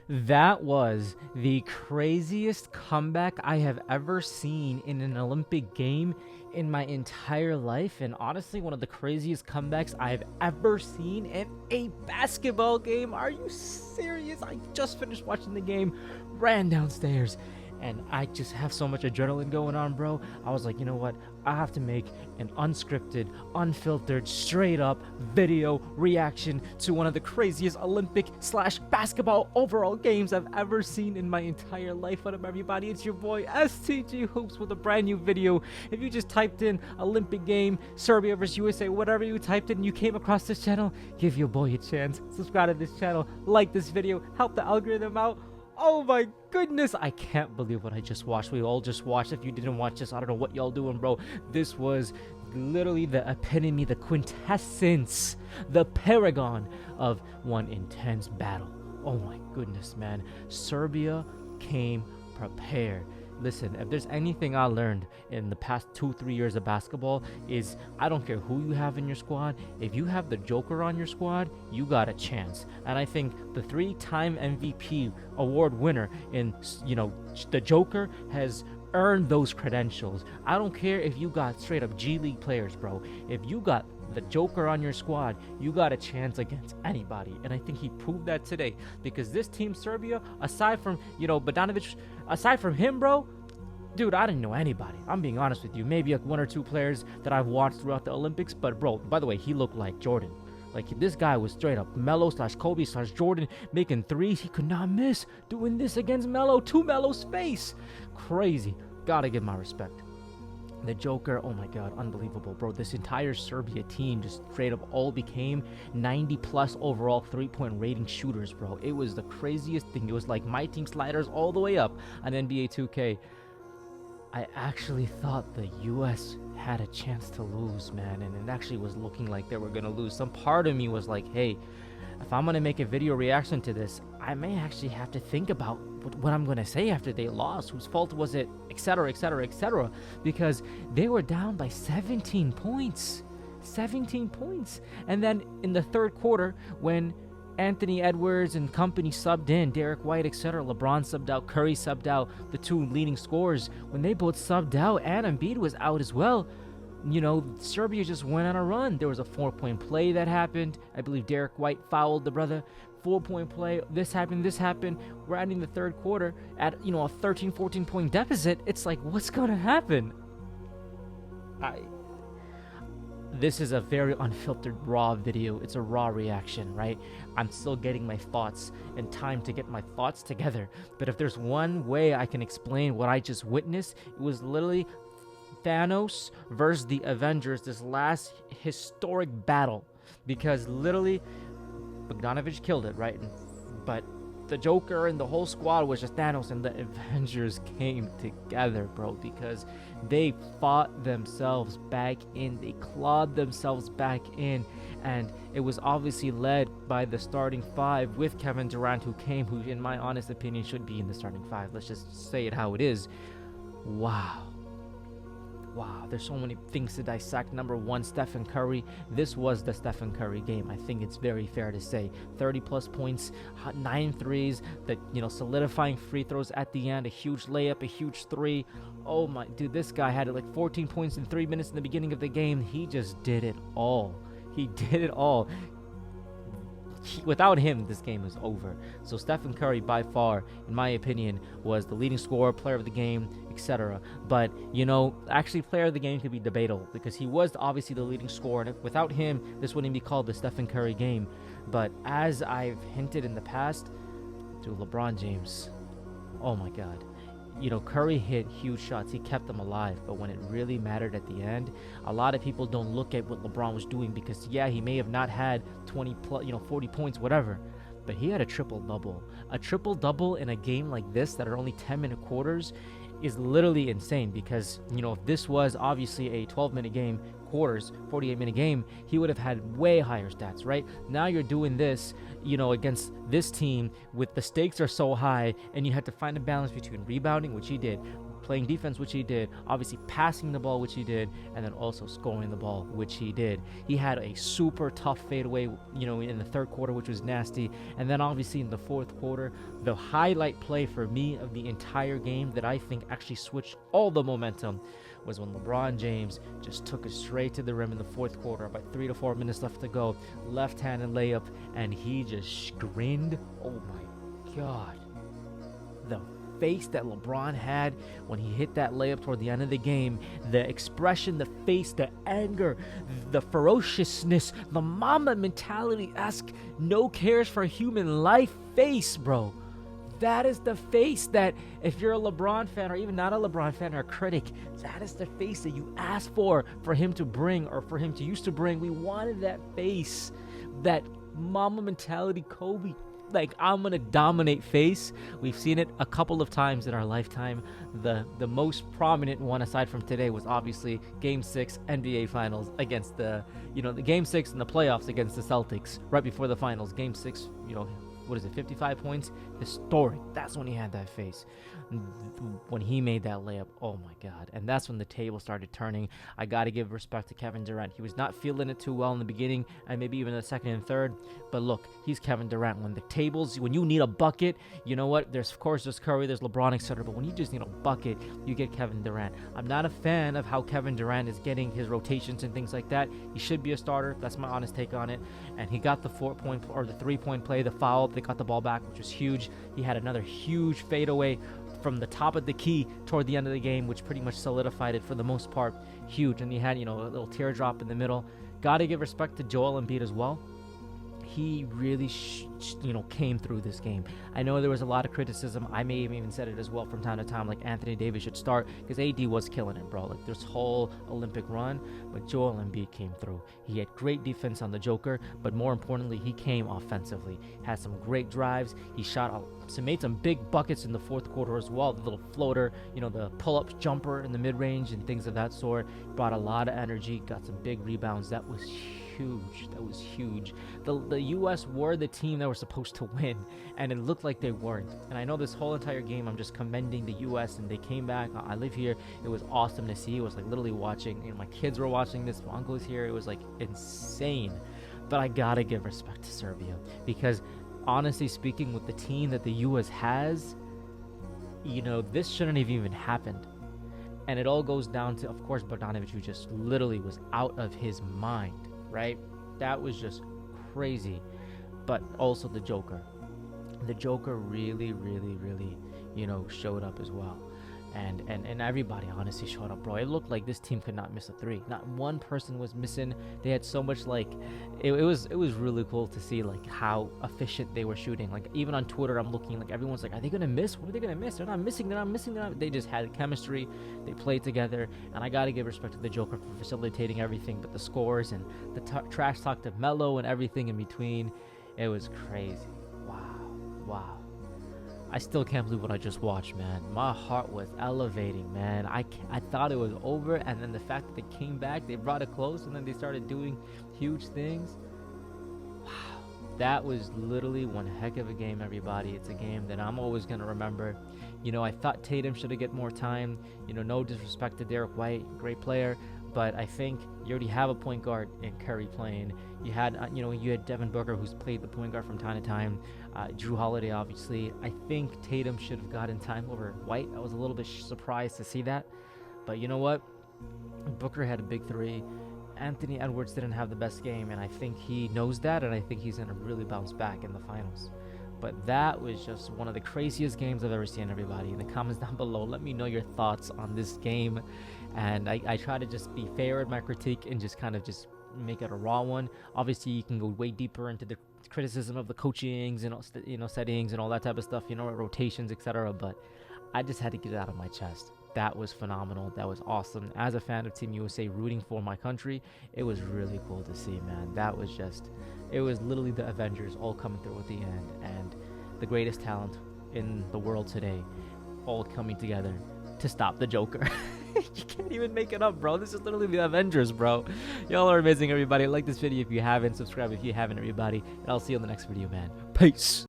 That was the craziest comeback I have ever seen in an Olympic game in my entire life, and honestly, one of the craziest comebacks I've ever seen in a basketball game. Are you serious? I just finished watching the game, ran downstairs, and I just have so much adrenaline going on, bro. I was like, you know what? I have to make an unscripted, unfiltered, straight up video reaction to one of the craziest Olympic/basketball overall games I've ever seen in my entire life. What up, everybody? It's your boy STG Hoops with a brand new video. If you just typed in Olympic game, Serbia versus USA, whatever you typed in, and you came across this channel, give your boy a chance. Subscribe to this channel, like this video, help the algorithm out. Oh my goodness, I can't believe what I just watched. We all just watched. If you didn't watch this, I don't know what y'all doing, bro. This was literally the epitome, the quintessence, the paragon of one intense battle. Oh my goodness, man. Serbia came prepared. Listen, if there's anything I learned in the past 2-3 years of basketball is I don't care who you have in your squad. If you have the Joker on your squad, you got a chance. And I think the 3-time MVP award winner in, the Joker has earned those credentials. I don't care if you got straight up G League players, bro. If you got the Joker on your squad, you got a chance against anybody. And I think he proved that today, because this team Serbia, aside from Bogdanović, aside from him, bro, dude, I didn't know anybody. I'm being honest with you. Maybe one or two players that I've watched throughout the Olympics, but bro, by the way, he looked like Jordan. Like, this guy was straight up Melo/Kobe/Jordan, making threes he could not miss, doing this against Melo to Melo's face. Crazy. Gotta give my respect. The Joker, oh my god, unbelievable, bro. This entire Serbia team just straight up all became 90+ overall 3-point rating shooters, bro. It was the craziest thing. It was like my team sliders all the way up on NBA 2K. I actually thought the US had a chance to lose, man, and it actually was looking like they were gonna lose. Some part of me was like, hey, if I'm gonna make a video reaction to this, I may actually have to think about what I'm gonna say after they lost, whose fault was it, etc., etc., etc., because they were down by 17 points. 17 points. And then in the third quarter, when Anthony Edwards and company subbed in, Derek White, etc., LeBron subbed out, Curry subbed out, the two leading scorers, when they both subbed out, and Embiid was out as well, Serbia just went on a run. There was a 4-point play that happened. I believe Derek White fouled the brother. 4-point play. This happened. We're ending the third quarter at, a 13, 14-point deficit. It's like, what's going to happen? This is a very unfiltered, raw video. It's a raw reaction, right? I'm still getting my thoughts and time to get my thoughts together. But if there's one way I can explain what I just witnessed, it was literally Thanos versus the Avengers, this last historic battle, because literally Bogdanović killed it, right? But the Joker and the whole squad was just Thanos, and the Avengers came together, bro, because they fought themselves back in, they clawed themselves back in, and it was obviously led by the starting five with Kevin Durant, who in my honest opinion should be in the starting five. Let's just say it how it is. Wow, there's so many things to dissect. Number one, Stephen Curry. This was the Stephen Curry game. I think it's very fair to say. 30+ points, 9 threes, solidifying free throws at the end, a huge layup, a huge three. Oh my, dude, this guy had like 14 points in 3 minutes in the beginning of the game. He just did it all. He did it all. Without him, this game is over. So Stephen Curry, by far, in my opinion, was the leading scorer, player of the game, etc. But, actually player of the game could be debatable, because he was obviously the leading scorer, and without him, this wouldn't be called the Stephen Curry game. But as I've hinted in the past, to LeBron James, oh my god. Curry hit huge shots. He kept them alive. But when it really mattered at the end, a lot of people don't look at what LeBron was doing, because, yeah, he may have not had 20 plus, 40 points, whatever, but he had a triple-double. A triple-double in a game like this that are only 10-minute quarters is literally insane, because, if this was obviously a 12-minute game, quarters, 48-minute game, he would have had way higher stats, right? Now you're doing this, against this team with the stakes are so high, and you had to find a balance between rebounding, which he did, playing defense, which he did, obviously passing the ball, which he did, and then also scoring the ball, which he did. He had a super tough fadeaway, in the third quarter, which was nasty. And then obviously in the fourth quarter, the highlight play for me of the entire game that I think actually switched all the momentum was when LeBron James just took it straight to the rim in the fourth quarter, about 3 to 4 minutes left to go, left-handed layup, and he just grinned. Oh my God. The face that LeBron had when he hit that layup toward the end of the game, the expression, the face, the anger, the ferociousness, the Mamba mentality-esque, no cares for human life face, bro. That is the face that, if you're a LeBron fan or even not a LeBron fan or a critic, that is the face that you asked for him to bring, or for him to used to bring. We wanted that face, that Mamba mentality, Kobe, like, I'm gonna dominate face. We've seen it a couple of times in our lifetime. The most prominent one aside from today was obviously Game 6 NBA Finals against the Game 6 in the playoffs against the Celtics right before the finals. Game 6, 55 points? Historic. That's when he had that face. When he made that layup, oh my God. And that's when the table started turning. I got to give respect to Kevin Durant. He was not feeling it too well in the beginning, and maybe even the second and third. But look, he's Kevin Durant. When you need a bucket, you know what? There's Curry, there's LeBron, etc. But when you just need a bucket, you get Kevin Durant. I'm not a fan of how Kevin Durant is getting his rotations and things like that. He should be a starter. That's my honest take on it. And he got the 4-point or the 3-point play, the foul. They got the ball back, which was huge. He had another huge fadeaway from the top of the key toward the end of the game, which pretty much solidified it for the most part. Huge. And he had, a little teardrop in the middle. Got to give respect to Joel Embiid as well. He really, came through this game. I know there was a lot of criticism. I may have even said it as well from time to time, like Anthony Davis should start, because AD was killing it, bro. Like, this whole Olympic run, but Joel Embiid came through. He had great defense on the Joker, but more importantly, he came offensively. Had some great drives. He made some big buckets in the fourth quarter as well. The little floater, the pull-up jumper in the mid-range and things of that sort. Brought a lot of energy. Got some big rebounds. That was huge. That was huge. The U.S. were the team that were supposed to win, and it looked like they weren't. And I know this whole entire game I'm just commending the U.S. and they came back. I live here. It was awesome to see. It was like literally watching. My kids were watching this. My uncle was here. It was like insane. But I gotta give respect to Serbia, because honestly speaking, with the team that the U.S. has, this shouldn't have even happened. And it all goes down to, of course, Bogdanović, who just literally was out of his mind, right? That was just crazy. But also the Joker. The Joker really, really, really, showed up as well. And everybody honestly showed up, bro. It looked like this team could not miss a three. Not one person was missing. They had so much, it was really cool to see, how efficient they were shooting. Even on Twitter, I'm looking, everyone's like, are they going to miss? What are they going to miss? They're not missing. They just had chemistry. They played together. And I got to give respect to the Joker for facilitating everything, but the scores and the trash talk to Melo and everything in between. It was crazy. Wow. I still can't believe what I just watched, man. My heart was elevating, man. I thought it was over, and then the fact that they came back, they brought it close, and then they started doing huge things. Wow. That was literally one heck of a game, everybody. It's a game that I'm always going to remember. I thought Tatum should have get more time. No disrespect to Derek White, great player. But I think you already have a point guard in Curry playing. You had, you had Devin Booker, who's played the point guard from time to time. Drew Holiday, obviously. I think Tatum should have gotten time over White. I was a little bit surprised to see that. But you know what? Booker had a big three. Anthony Edwards didn't have the best game, and I think he knows that, and I think he's going to really bounce back in the finals. But that was just one of the craziest games I've ever seen, everybody. In the comments down below, let me know your thoughts on this game. And I try to just be fair in my critique and just kind of just make it a raw one. Obviously, you can go way deeper into the criticism of the coachings and settings and all that type of stuff, rotations, etc. But I just had to get it out of my chest. That was phenomenal. That was awesome. As a fan of Team USA, rooting for my country, it was really cool to see, man. It was literally the Avengers all coming through at the end, and the greatest talent in the world today all coming together to stop the Joker. You can't even make it up, bro. This is literally the Avengers, bro. Y'all are amazing, everybody. Like this video if you haven't. Subscribe if you haven't, everybody. And I'll see you in the next video, man. Peace.